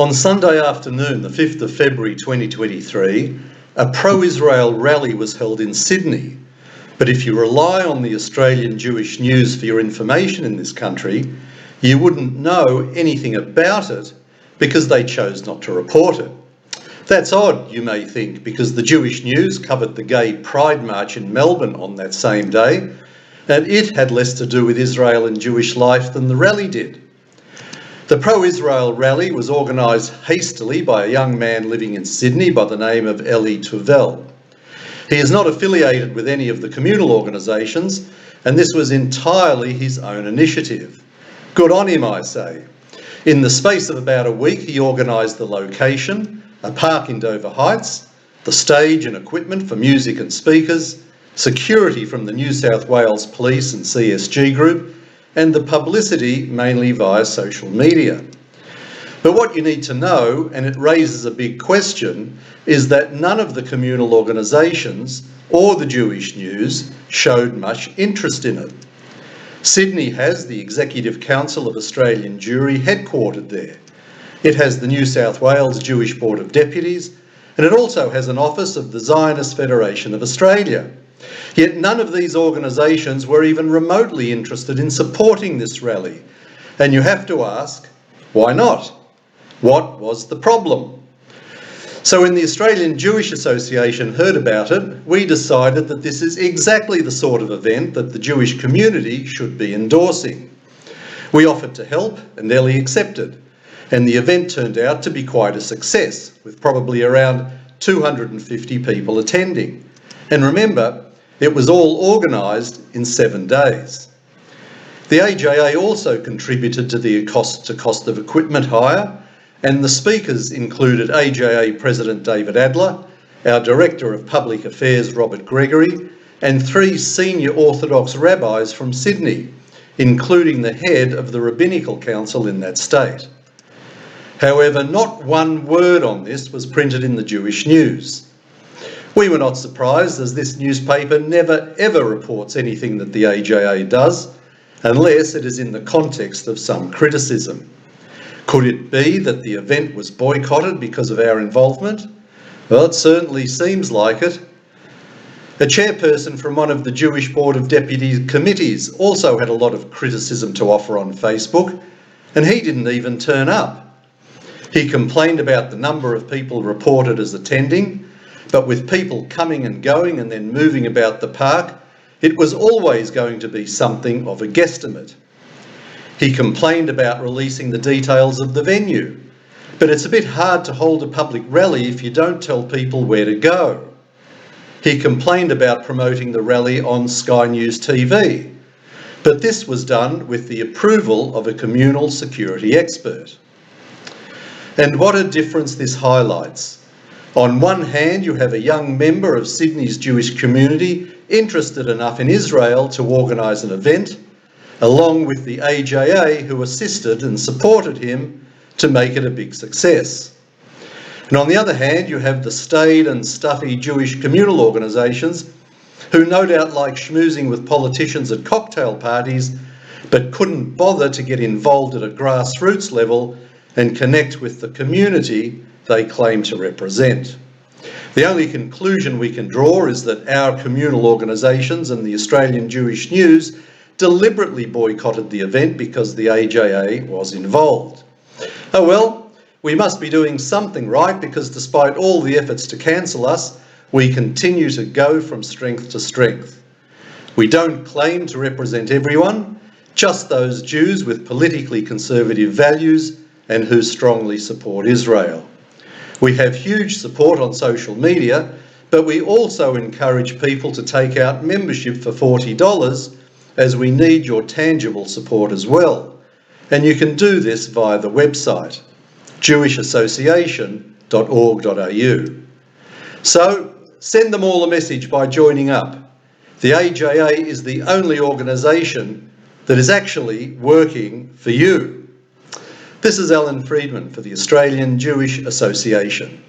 On Sunday afternoon, the 5th of February 2023, a pro-Israel rally was held in Sydney. But if you rely on the Australian Jewish news for your information in this country, you wouldn't know anything about it because they chose not to report it. That's odd, you may think, because the Jewish news covered the Gay Pride March in Melbourne on that same day, and it had less to do with Israel and Jewish life than the rally did. The pro-Israel rally was organised hastily by a young man living in Sydney by the name of Eli Tuvel. He is not affiliated with any of the communal organisations, and this was entirely his own initiative. Good on him, I say. In the space of about a week, he organised the location, a park in Dover Heights, the stage and equipment for music and speakers, security from the New South Wales Police and CSG Group, and the publicity mainly via social media. But what you need to know, and it raises a big question, is that none of the communal organisations or the Jewish news showed much interest in it. Sydney has the Executive Council of Australian Jewry headquartered there. It has the New South Wales Jewish Board of Deputies, and it also has an office of the Zionist Federation of Australia. Yet none of these organisations were even remotely interested in supporting this rally. And you have to ask, why not? What was the problem? So when the Australian Jewish Association heard about it, we decided that this is exactly the sort of event that the Jewish community should be endorsing. We offered to help and Ellie accepted, and the event turned out to be quite a success, with probably around 250 people attending. And remember, it was all organised in 7 days. The AJA also contributed to the cost of equipment hire, and the speakers included AJA President David Adler, our Director of Public Affairs Robert Gregory, and 3 senior Orthodox rabbis from Sydney, including the head of the Rabbinical Council in that state. However, not one word on this was printed in the Jewish news. We were not surprised, as this newspaper never ever reports anything that the AJA does, unless it is in the context of some criticism. Could it be that the event was boycotted because of our involvement? Well, it certainly seems like it. A chairperson from one of the Jewish Board of Deputies committees also had a lot of criticism to offer on Facebook, and he didn't even turn up. He complained about the number of people reported as attending, but with people coming and going and then moving about the park, it was always going to be something of a guesstimate. He complained about releasing the details of the venue, but it's a bit hard to hold a public rally if you don't tell people where to go. He complained about promoting the rally on Sky News TV, but this was done with the approval of a communal security expert. And what a difference this highlights. On one hand, you have a young member of Sydney's Jewish community interested enough in Israel to organise an event, along with the AJA who assisted and supported him to make it a big success. And on the other hand, you have the staid and stuffy Jewish communal organisations who no doubt like schmoozing with politicians at cocktail parties, but couldn't bother to get involved at a grassroots level and connect with the community they claim to represent. The only conclusion we can draw is that our communal organisations and the Australian Jewish News deliberately boycotted the event because the AJA was involved. Oh well, we must be doing something right, because despite all the efforts to cancel us, we continue to go from strength to strength. We don't claim to represent everyone, just those Jews with politically conservative values and who strongly support Israel. We have huge support on social media, but we also encourage people to take out membership for $40, as we need your tangible support as well. And you can do this via the website, jewishassociation.org.au. So send them all a message by joining up. The AJA is the only organisation that is actually working for you. This is Alan Freedman for the Australian Jewish Association.